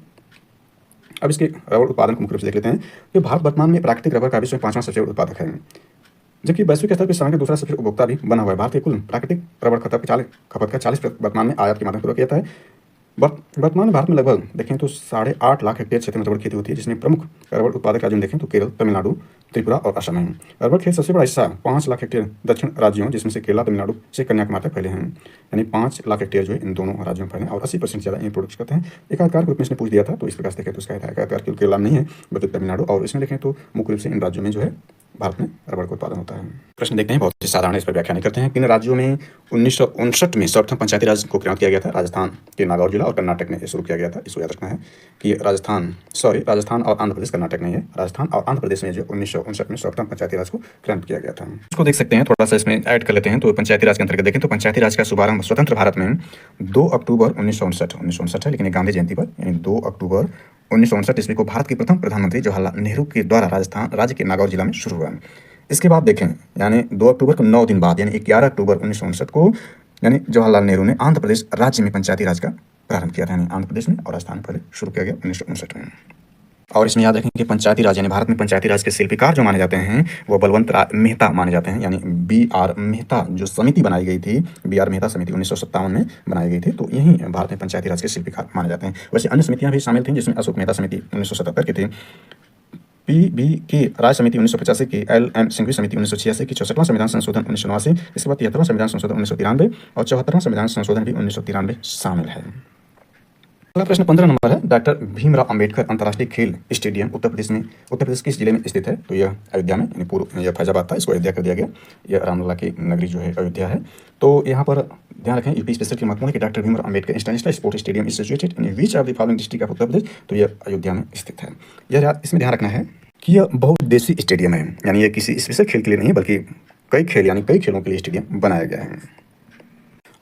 अब इसके रबर उत्पादन को मुख्य रूप से देख लेते हैं कि भारत वर्तमान में प्राकृतिक रबर का विश्व में 5वां सबसे बड़ा उत्पादक है, जबकि वैश्विक स्तर पर समय का दूसरा सबसे उपभोक्ता भी बना हुआ है। भारत के कुल प्राकृतिक रबर खपत का 40% वर्तमान में आयात के माध्यम से पूरा किया जाता है। वर्तमान में भारत में लगभग देखें तो 8.5 लाख हेक्टेयर क्षेत्र में रबर खेती होती है, जिसमें प्रमुख रबर उत्पादक राज्यों में देखें तो केरल, तमिलनाडु, त्रिपुरा और असम है। रबर खेत सबसे बड़ा हिस्सा 5 लाख हेक्टेयर दक्षिण राज्यों जिसमें से केरला, तमिलनाडु से कन्याकुमारी तक फैले हैं, यानी 5 लाख हेक्टेयर जो है इन दोनों राज्यों में फैले और 80% ज़्यादा इन प्रोडक्ट्स करते हैं। एक आकार के रूप में इसने पूछ दिया था, तो इस प्रकार से देखें तो इसका आकार केरला में नहीं है बल्कि तमिलनाडु, और इसमें देखें तो मुख्य रूप से इन राज्यों में जो है भारत में रबर का उत्पादन होता है। प्रश्न देखते हैं, बहुत ही साधारण, इस पर व्याख्या नहीं करते हैं। किन राज्यों में 1959 में सर्वप्रथम पंचायती राज को क्रियान्वित किया गया था। राजस्थान के नागौर जिला और कर्नाटक ने शुरू किया गया था। इसको याद रखना है कि राजस्थान और आंध्र प्रदेश, कर्नाटक नहीं है। राजस्थान और आंध्र प्रदेश में जो 1959 में सर्वप्रथम पंचायती राज को क्रियान्वित किया गया था। इसको देख सकते हैं, थोड़ा सा इसमें ऐड कर लेते हैं। तो पंचायती राज के अंतर्गत देखें तो पंचायती राज का शुभारंभ स्वतंत्र भारत में 2 अक्टूबर 1959 है, लेकिन ये गांधी जयंती पर यानी 2 अक्टूबर 1959 ईस्वी को भारत के प्रथम प्रधानमंत्री जवाहरलाल नेहरू के द्वारा राजस्थान राज्य के नागौर जिला में शुरू हुआ। इसके बाद देखें यानी 2 अक्टूबर को 9 दिन बाद यानी 11 अक्टूबर 1959 को यानी जवाहरलाल नेहरू ने आंध्र प्रदेश राज्य में पंचायती राज का प्रारंभ किया था। यानी आंध्र प्रदेश में और राजस्थान पहले शुरू किया गया 1959 में। और इसमें याद रखें कि पंचायती राज यानी भारत में पंचायती राज के शिल्पकार जो माने जाते हैं वो बलवंत मेहता माने जाते हैं, यानी BR मेहता जो समिति बनाई गई थी, BR मेहता समिति 1957 में बनाई गई थी, तो यही भारत में पंचायती राज के शिल्पकार माने जाते हैं। वैसे अन्य समितियां भी शामिल थी जिसमें अशोक मेहता समिति 1977 की थी, PBK राय समिति 1985 की, LM सिंघवी समिति 1986 की, 64वां संविधान संशोधन 1989, इसके बाद 73वां संविधान संशोधन 1993 और 74वां संविधान संशोधन भी 1993 शामिल है। अगला प्रश्न 15 नंबर है। डॉक्टर भीमराव अंबेडकर अंतर्राष्ट्रीय खेल स्टेडियम उत्तर प्रदेश किस जिले में स्थित है? तो यह अयोध्या में, यानी पूर्व यह फैजाबाद था, इसको अयोध्या कर दिया गया। यह रामलला की नगरी जो है अयोध्या है। तो यहाँ पर ध्यान रखें, यूपी स्पेशल की महत्वपूर्ण है कि doctor Bhimrao Ambedkar international sports stadium is situated in which of the following district of Uttar Pradesh? तो यह अयोध्या में स्थित है। इसमें ध्यान रखना है कि यह बहुउद्देशीय स्टेडियम है, यानी यह किसी स्पेशल खेल के लिए नहीं बल्कि कई खेलों के लिए स्टेडियम बनाया गया है।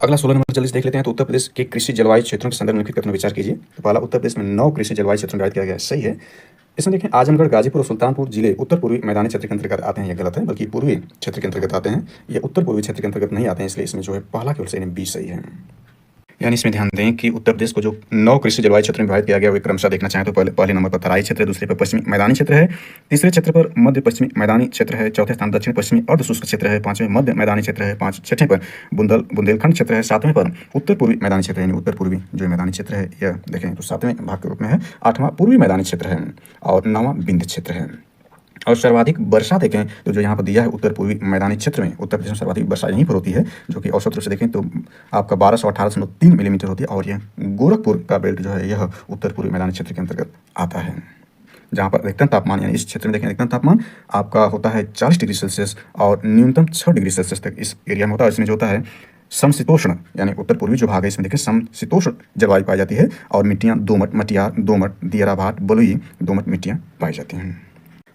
अगला 16 नंबर जल्दी से देख लेते हैं। तो उत्तर प्रदेश के कृषि जलवायु क्षेत्रों के संदर्भ में निम्नलिखित कथनों पर विचार कीजिए। तो पहला, उत्तर प्रदेश में 9 कृषि जलवायु क्षेत्रों में विभाजित किया गया है। सही है। इसमें देखें, आजमगढ़, गाजीपुर और सुल्तानपुर जिले उत्तर पूर्वी मैदानी क्षेत्र के अंतर्गत आते हैं। यह गलत है, बल्कि पूर्वी क्षेत्र के अंतर्गत आते हैं। ये उत्तर पूर्वी क्षेत्र के अंतर्गत नहीं आते हैं, इसलिए इसमें जो है पहला केवल सही, बी सही है। यानी इसमें ध्यान दें कि उत्तर प्रदेश को जो 9 कृषि जलवायु क्षेत्र में विभाजित किया गया, वो क्रमशः देखना चाहें तो पहले नंबर पर तराई क्षेत्र है, दूसरे पर पश्चिमी मैदानी क्षेत्र है, तीसरे क्षेत्र पर मध्य पश्चिमी मैदानी क्षेत्र है, चौथे स्थान दक्षिण पश्चिमी अर्धशुष्क क्षेत्र है, पांचवें मध्य मैदानी क्षेत्र है, छठे पर बुंदेलखंड क्षेत्र है, सातवें पर उत्तर पूर्वी मैदानी क्षेत्र है, यानी उत्तर पूर्वी जो मैदानी क्षेत्र है यह देखें तो सातवें भाग के रूप में है, आठवां पूर्वी मैदानी क्षेत्र है और 9वां विंध्य क्षेत्र है। और सर्वाधिक वर्षा देखें तो जो यहाँ पर दिया है उत्तर पूर्वी मैदानी क्षेत्र में, उत्तर प्रदेश में सर्वाधिक वर्षा यहीं पर होती है, जो कि औसत रूप से देखें तो आपका 1218.3 मिलीमीटर होती है। और यह गोरखपुर का बेल्ट जो है यह उत्तर पूर्वी मैदानी क्षेत्र के अंतर्गत आता है, जहाँ पर अधिकतम तापमान, यानी इस क्षेत्र में देखें अधिकतम तापमान आपका होता है 40 डिग्री सेल्सियस और न्यूनतम 6 डिग्री सेल्सियस तक इस एरिया में होता है। इसमें जो होता है समशीतोष्ण, यानी उत्तर पूर्वी जो भाग है इसमें देखिए समशीतोष्ण जलवायु पाई जाती है और मिट्टियाँ दोमट, मटियार, दोमट, दियारा भाट, बलुई दोमट मिट्टियाँ पाई जाती हैं।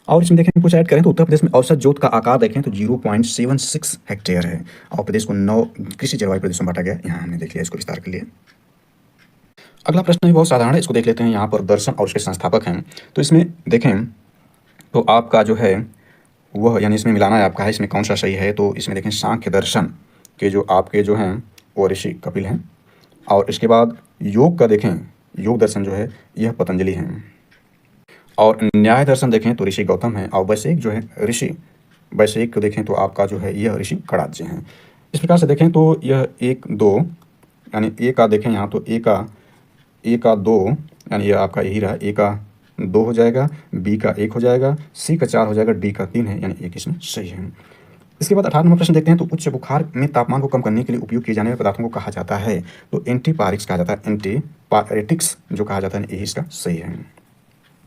और इसमें देखें कुछ ऐड करें तो उत्तर प्रदेश में औसत जोत का आकार देखें तो 0.76 हेक्टेयर है और प्रदेश को 9 कृषि जलवायु प्रदेशों में बांटा गया। यहाँ हमने देख लिया इसको विस्तार के लिए। अगला प्रश्न भी बहुत साधारण है, इसको देख लेते हैं। यहाँ पर दर्शन और उसके संस्थापक हैं। तो इसमें देखें तो आपका जो है वह, यानी इसमें मिलाना है आपका है, इसमें कौन सा सही है? तो इसमें देखें सांख्य दर्शन के जो आपके जो हैं वो ऋषि कपिल हैं, और इसके बाद योग का देखें, योग दर्शन जो है यह पतंजलि हैं, और न्याय दर्शन देखें तो ऋषि गौतम हैं, और वैशेयिक जो है वैशेयिक को देखें तो आपका जो है यह ऋषि कणादजी हैं। इस प्रकार से देखें तो यह 1, 2, यानी ए का देखें यहाँ तो ए का 2, यानी यह आपका यही रहा, ए का 2 हो जाएगा, बी का 1 हो जाएगा, सी का 4 हो जाएगा, डी का 3 है, यानी एक इसमें सही है। इसके बाद 18 नंबर प्रश्न देखते हैं। तो उच्च बुखार में तापमान को कम करने के लिए उपयोग किए जाने वाले पदार्थों को कहा जाता है? तो एंटीपायरेटिक्स कहा जाता है, एंटीपायरेटिक्स जो कहा जाता है यही इसका सही है।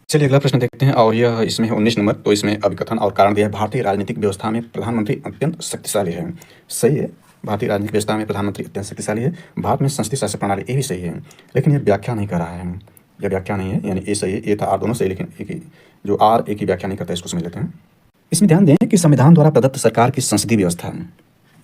चलिए अगला प्रश्न देखते हैं, और यह इसमें है 19 नंबर। तो इसमें अभिकथन और कारण दिया है, भारतीय राजनीतिक व्यवस्था में प्रधानमंत्री अत्यंत शक्तिशाली है। सही है, भारतीय राजनीतिक व्यवस्था में प्रधानमंत्री अत्यंत शक्तिशाली है। भारत में संसदीय शासन प्रणाली, ये भी सही है, लेकिन यह व्याख्या नहीं कर रहा है, यह व्याख्या नहीं है, यानी ए सही है, ए था आर दोनों सही, लेकिन एक ही जो आर एक ही व्याख्या नहीं करता, इसको समझ लेते हैं। इसमें ध्यान दें कि संविधान द्वारा प्रदत्त सरकार की संसदीय व्यवस्था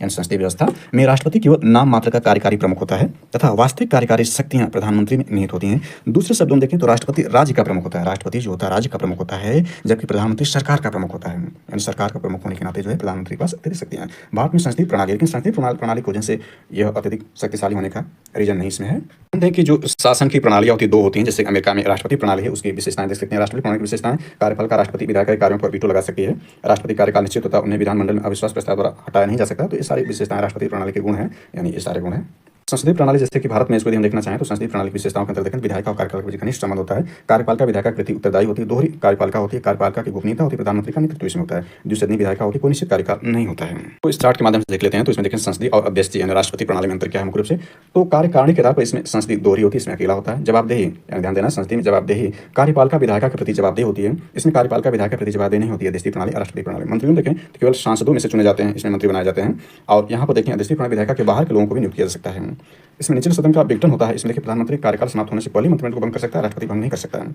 यानी संसदीय व्यवस्था में राष्ट्रपति केवल नाम मात्र का कार्यकारी प्रमुख होता है तथा वास्तविक कार्यकारी शक्तियां प्रधानमंत्री में निहित होती हैं। दूसरे शब्दों में देखें तो राष्ट्रपति राज्य का प्रमुख होता है, राष्ट्रपति जो होता है राज्य का प्रमुख होता है, जबकि प्रधानमंत्री सरकार का प्रमुख होता है, यानी सरकार का प्रमुख होने के नाते जो है प्रधानमंत्री के पास अत्यधिक शक्तियां हैं। भारत में संसदीय प्रणाली, लेकिन संसदीय प्रणाली की वजह से यह अत्यधिक शक्तिशाली होने का रीजन नहीं इसमें है। देखें कि जो शासन की प्रणालियां होती है 2 होती हैं, जैसे अमेरिका में राष्ट्रपति प्रणाली है, उसकी विशेषताएं देख सकते हैं। राष्ट्रपति प्रणाली की विशेषताएं, कार्यपाल का राष्ट्रपति विधायक के कार्यों पर वीटो लगा सकती है, राष्ट्रपति कार्यकाल निश्चित होता है, उन्हें विधानमंडल में अविश्वास प्रस्ताव द्वारा हटाया नहीं जा सकता। तो ये सारी विशेषताएं राष्ट्रपति प्रणाली के गुण हैं, यानी ये सारे गुण हैं। संसदीय प्रणाली जैसे कि भारत में इसको हम देखना चाहें तो संसदीय प्रणाली की विशेषताओं के अंतर्गत विधायक और कार्यपालिका के बीच घनिष्ठ संबंध होता है। कार्यपालिका विधायक के प्रति उत्तरदायी होती है, दोहरी कार्यपालिका होती है, कार्यपालिका की गोपनीयता होती है, प्रधानमंत्री का नेतृत्व इसमें होता है, द्विसदनीय विधायिका होती है, कोई निश्चित कार्यकाल नहीं होता है। तो इस चार्ट के माध्यम से देख लेते हैं। तो इसमें देखें संसदीय और अध्यक्षीय यानी राष्ट्रपति प्रणाली में अंतर क्या है मुख्य रूप से? तो कार्यकारिणी के आधार पर इसमें संसदीय दोहरी होती है, इसमें अकेला होता है। जवाबदेही, यानी ध्यान देना संसदीय में जवाबदेही कार्यपालिका विधायिका के प्रति जवाबदेही होती है, इसमें कार्यपालिका विधायक के प्रति जवाबदेही नहीं होती है। देशी प्रणाली, राष्ट्रपति प्रणाली। मंत्रियों देखें तो केवल सांसदों में से चुने जाते हैं, इसमें मंत्री बनाए जाते हैं। और यहाँ पर देखें देशी प्रणाली विधायिका के बाहर के लोगों को भी नियुक्त किया जा सकता है। इसमें निचले सदन का विघटन होता है, इसमें देखिए प्रधानमंत्री कार्यकाल समाप्त होने से पहले मंत्रिमंडल को भंग कर सकता है, राष्ट्रपति भंग नहीं कर सकता है।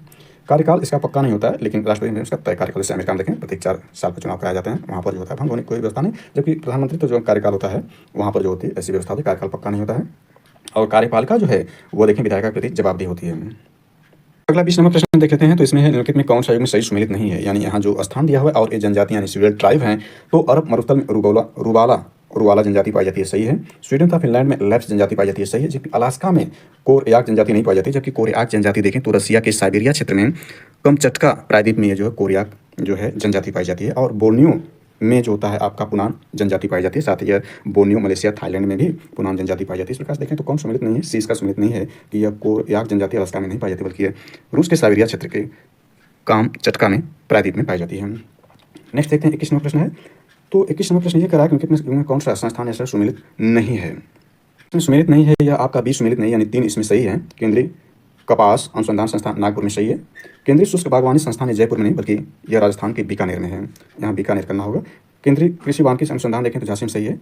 कार्यकाल इसका पक्का नहीं होता है, लेकिन राष्ट्रपति में उसका तय कार्यकाल। जैसे अमेरिका में देखें प्रत्येक 4 साल पर चुनाव कराए जाते हैं, वहाँ पर जो होता है भंग होने की कोई व्यवस्था नहीं, जबकि प्रधानमंत्री तो जो कार्यकाल होता है वहाँ पर जो होती है ऐसी व्यवस्था होती है, कार्यकाल पक्का नहीं होता है। और कार्यपालिका जो है वो देखें विधायिका के प्रति जवाबदेही होती है। अगला 20 नंबर प्रश्न देख लेते हैं। तो इसमें निम्नलिखित में कौन सा युग में सही सुमेलित नहीं है? यानी यहाँ जो स्थान दिया हुआ है और ये जनजाति यानी शेड्यूल्ड ट्राइब हैं, तो अरब मरुस्थल में रुवाला जनजाति पाई जाती है, सही है। स्वीडन तथा फिनलैंड में लैप्स जनजाति पाई जाती है, सही है। जबकि अलास्का में कोरयाक जनजाति नहीं पाई जाती, जबकि कोरयाक जनजाति देखें तो रसिया के साइबेरिया क्षेत्र में कमचटका प्रायद्वीप में जो है कोरयाक जो है जनजाति पाई जाती है। और बोर्नियो में जो होता है आपका पुनान जनजाति पाई जाती है, साथ ही यह बोर्नियो, मलेशिया, थाईलैंड में भी पुनान जनजाति पाई जाती है। इस प्रकार से देखें तो कौन सम्मिलित नहीं है? सी इसका सम्मिलित नहीं है कि यह कोरयाक जनजाति अलास्का में नहीं पाई जाती, बल्कि यह रूस के साइबेरिया क्षेत्र के कामचटका में प्रायद्वीप में पाई जाती है। नेक्स्ट देखते हैं 21 नंबर प्रश्न है। तो 21 नंबर प्रश्न ये करा कि इनमें कौन सा संस्थान ऐसा सुमेलित नहीं है? इसमें सुमेलित नहीं है या आपका बी सुमेलित नहीं, यानी 3 इसमें सही है। केंद्रीय कपास अनुसंधान संस्थान नागपुर में सही है। केंद्रीय शुष्क बागवानी संस्थान है जयपुर में नहीं, बल्कि यह राजस्थान के बीकानेर में है, यहाँ बीकानेर करना होगा। केंद्रीय कृषि वानिकी अनुसंधान देखें तो झांसी में सही है,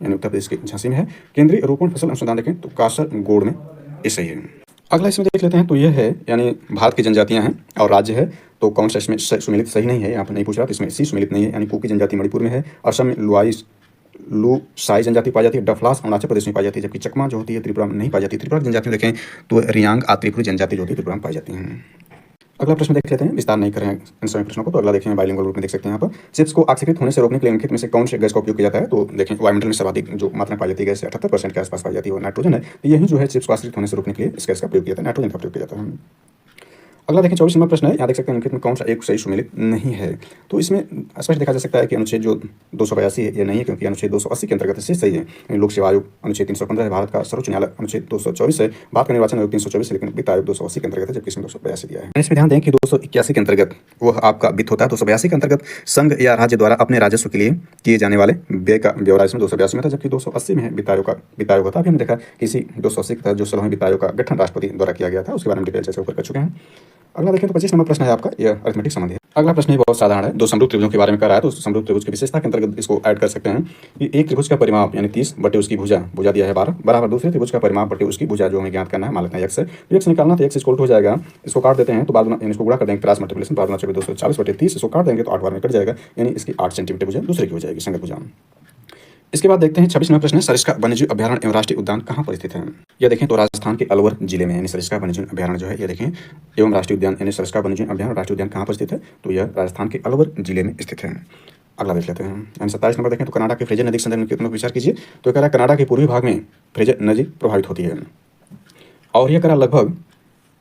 यानी उत्तर प्रदेश के झांसी में है। केंद्रीय रोपण फसल अनुसंधान देखें तो कासरगोड में, ये सही है। अगला इसमें देख लेते हैं तो यह है, यानी भारत की जनजातियां हैं और राज्य है, तो कौन सा इसमें सुमेलित सही नहीं है, यहाँ पर नहीं पूछ रहा, तो इसमें सी सुमेलित नहीं है, यानी कुकी जनजाति मणिपुर में है। असम में लुसाई जनजाति पाई जाती है। डफलास अरुणाचल प्रदेश में पाई जाती है, जबकि चकमा जो होती है त्रिपुरा में नहीं पाई जाती। त्रिपुरा की जनजाति में देखें तो रियांग त्रिपुरी जनजाति जो होती है त्रिपुरा में पाई जाती हैं। अगला प्रश्न देख लेते हैं, विस्तार नहीं करें इन सभी प्रश्नों को, तो अगला देखें बाइलिंगुअल रूप में देख सकते हैं यहाँ पर। चिप्स को ऑक्सीकृत होने से रोकने के लिए निम्नलिखित में से कौन से गैस का उपयोग किया जाता है, तो देखें वायुमंडल में सर्वाधिक जो मात्रा पाई जाती है गैस 78% के आसपास पाई जाती है, वो नाइट्रोजन है। तो यही जो है चिप्स को ऑक्सीकृत होने से रोकने के लिए इस गैस का उपयोग किया जाता है, नाइट्रोजन का उपयोग किया जाता है। अगला देखें 24 नंबर प्रश्न है, यहाँ देख सकते हैं निम्नलिखित में कौन सा एक सही सुमेलित नहीं है। तो इसमें स्पष्ट देखा जा सकता है कि अनुच्छेद जो 282 है ये नहीं है, क्योंकि अनुच्छेद 280 के अंतर्गत से सही है। लोक सेवा आयोग अनुच्छेद 315 है, भारत का सर्वोच्च न्यायालय अनुच्छेद 224 है, भारत का निर्वाचन आयोग 324 है, लेकिन वित्त आयोग 280 के अंतर्गत है, जबकि इसमें 282 दिया है। इसमें ध्यान दें कि 281 के अंतर्गत वह आपका वित्त होता है, 282 के अंतर्गत संघ या राज्य द्वारा अपने राजस्व के लिए किए जाने वाले व्यय का ब्यौरा इसमें 282 में था, जबकि 280 में है वित्त आयोग होता है। अभी हमने देखा किसी 280 के तहत जो 16वें वित्त आयोग का गठन राष्ट्रपति द्वारा किया गया था, उसके बारे में डिटेल चर्चा ऊपर कर चुके हैं। अगला देखें तो 25 नंबर प्रश्न है आपका, यह अरिथमेटिक संबंधी है। अगला प्रश्न बहुत साधारण है, दो समरूप त्रिभुजों के बारे में कर रहा है, तो समरूप त्रिभुज की विशेषता के अंतर्गत इसको ऐड कर सकते हैं कि एक त्रिभुज का परिमाप यानी 30 बटे उसकी भुजा दिया है 12 बराबर दूसरे त्रिभुज का परिमाप बटे उसकी भुजा जो हमें ज्ञात करना है, मान लेते हैं x है, तो x निकालना तो x इक्वल हो जाएगा, इसको काट देते हैं तो 12 इसको गुणा कर देंगे, क्रॉस मल्टीप्लिकेशन 12 × 240 बटे 30, इसको काट देंगे तो 8 बार में कट जाएगा, यानी इसकी 8 सेंटीमीटर भुजा दूसरे की हो जाएगी, संगत भुजा। इसके बाद देखते हैं 26 नंबर प्रश्न है, सरिस्का वन्यजीव अभ्यारण्य एवं राष्ट्रीय उद्यान कहाँ पर स्थित है। यह देखें तो राजस्थान के अलवर जिले में, यानी सरिस्का वन्यजीव अभ्यारण्य जो है ये देखें एवं राष्ट्रीय उद्यान, यानी सरिस्का वन्यजीव अभ्यारण्य राष्ट्रीय उद्यान कहाँ पर स्थित है, तो यह राजस्थान के अलवर जिले में स्थित है। अगला देख लेते हैं, यानी 27 नंबर देखें तो कनाडा के फ्रेजर नदी के संदर्भ में विचार कीजिए। तो कह रहा है कनाडा के पूर्वी भाग में फ्रेजर नदी प्रभावित होती है और यह कह रहा लगभग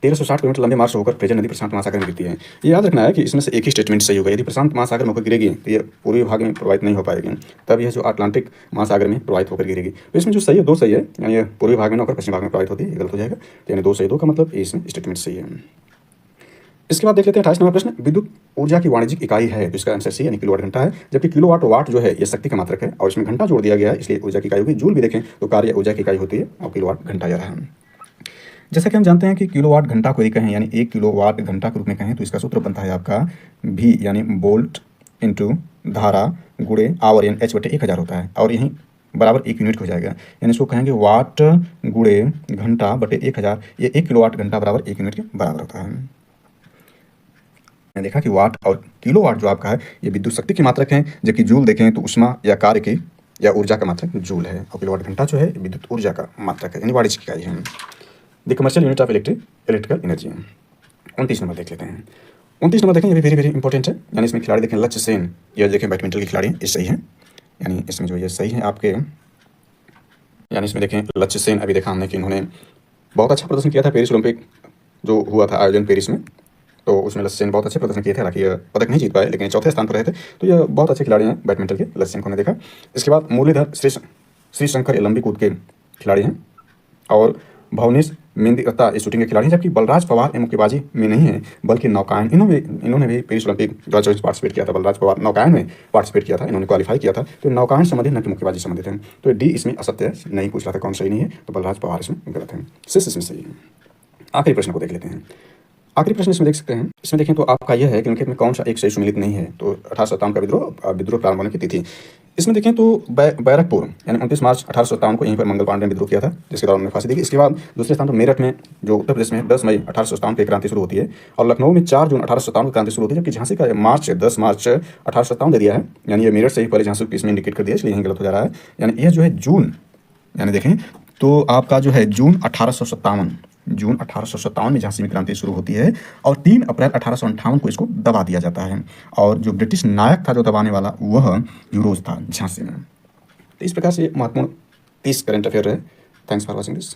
1360 किलोमीटर लंबे मार्ग से होकर फ्रेजर नदी प्रशांत महासागर में गिरती है। ये याद रखना है कि इसमें से एक ही स्टेटमेंट सही होगा, यदि प्रशांत महासागर में होकर गिरेगी तो ये पूर्वी भाग में प्रभावित नहीं हो पाएगी, तब यह जो अटलांटिक महासागर में प्रभावित होकर गिरेगी। तो इसमें जो सही है दो सही है, यानी ये पूर्वी भाग में न होकर पश्चिम भाग में प्रभावित होती है, ये गलत हो जाएगा, तो यानी 2 सही 2 का मतलब इसमें स्टेटमेंट सही है। इसके बाद देख लेते हैं 28 नंबर प्रश्न, विद्युत ऊर्जा की वाणिज्यिक इकाई है, तो इसका आंसर सी यानी किलोवाट घंटा है, जबकि किलोवाट वाट जो है ये शक्ति का मात्रक है और इसमें घंटा जोड़ दिया गया है, इसलिए ऊर्जा की इकाई होगी। जूल भी देखें तो कार्य ऊर्जा की इकाई होती है और किलोवाट घंटा जा रहा है। जैसा कि हम जानते हैं कि किलोवाट घंटा को यदि कहें यानी 1 किलोवाट घंटा के रूप में कहें तो इसका सूत्र बनता है आपका भी यानी वोल्ट इंटू धारा गुणे आवर यानी h बटे 1000 होता है, और यहीं बराबर 1 यूनिट हो जाएगा, यानी इसको कहेंगे वाट गुणे घंटा बटे 1000, ये 1 किलोवाट घंटा बराबर 1 यूनिट के बराबर होता है। देखा कि वाट और किलोवाट जो आपका है ये विद्युत शक्ति की मात्रक है, जबकि जूल देखें तो उष्मा या कार्य की या ऊर्जा का मात्रक जूल है, और किलोवाट घंटा जो है विद्युत ऊर्जा का मात्रक है, यानी वाणिज्यिक इकाई है, the commercial unit of electrical energy. 29 number देख लेते हैं। 29 नंबर देखें, ये भी वेरी वेरी इंपॉर्टेंट है, यानी इसमें खिलाड़ी देखें लक्ष्य सेन, यह देखें बैडमिंटन के खिलाड़ी ये सही है, यानी इसमें जो ये सही है आपके, यानी इसमें देखें लक्ष्य सेन, अभी देखा हमने कि इन्होंने बहुत अच्छा प्रदर्शन किया था पेरिस ओलंपिक जो हुआ था आयोजन पेरिस में, तो उसमें लक्ष्य सेन बहुत अच्छे प्रदर्शन किए थे, हालांकि पदक नहीं जीत पाए लेकिन चौथे स्थान पर रहे थे, तो ये बहुत अच्छे खिलाड़ी हैं बैडमिंटन के, लक्ष्य सेन को हमने देखा। इसके बाद मुरलीधर श्रीशंकर ये लंबी कूद के खिलाड़ी हैं, और भवनेश मेंदिरत्ता शूटिंग के खिलाड़ी हैं, जबकि बलराज पवार मुक्केबाजी में नहीं है बल्कि नौकायन, इन्होंने भी पेरिस ओलंपिक 2024 पार्टिसिपेट किया था। बलराज पवार नौकायन में पार्टिसिपेट किया था, इन्होंने क्वालिफाई किया था, तो नौकायन संबंधित न कि मुक्केबाजी संबंधित है, तो डी इसमें असत्य नहीं पूछ रहा था कौन सही नहीं है, तो बलराज पवार इसमें गलत है, सिस इसमें सही है। आखिरी प्रश्न को देख लेते हैं। आखिरी प्रश्न इसमें देख सकते हैं, इसमें देखें तो आपका यह है कि उनके में कौन सा एक सही सुमेलित नहीं है, तो 1857 का विद्रोह प्रारंभ होने की तिथि। इसमें देखें तो बैरकपुर यानी 29 मार्च 1857 को यहीं पर मंगल पांडे ने विद्रोह किया था, जिसके दौरान उन्होंने फांसी दी। इसके बाद दूसरे स्थान पर मेरठ में जो उत्तर प्रदेश में 10 मई 1857 की क्रांति शुरू होती है, और लखनऊ में 4 जून 1857 की क्रांति शुरू होती है, जबकि झांसी का 10 मार्च 1857 दे दिया है, यानी ये मेरठ से ही पहले झांसी को इसमें इंडिकेट कर दिया, इसलिए यहीं गलत हो जा रहा है, यानी यह जो है जून, यानी देखें तो आपका जो है जून 1857 में झांसी में क्रांति शुरू होती है, और 3 अप्रैल 1858 को इसको दबा दिया जाता है, और जो ब्रिटिश नायक था जो दबाने वाला वह यूरोज था झांसी में। तो इस प्रकार से महत्वपूर्ण 30 करंट अफेयर है। Thanks for watching this.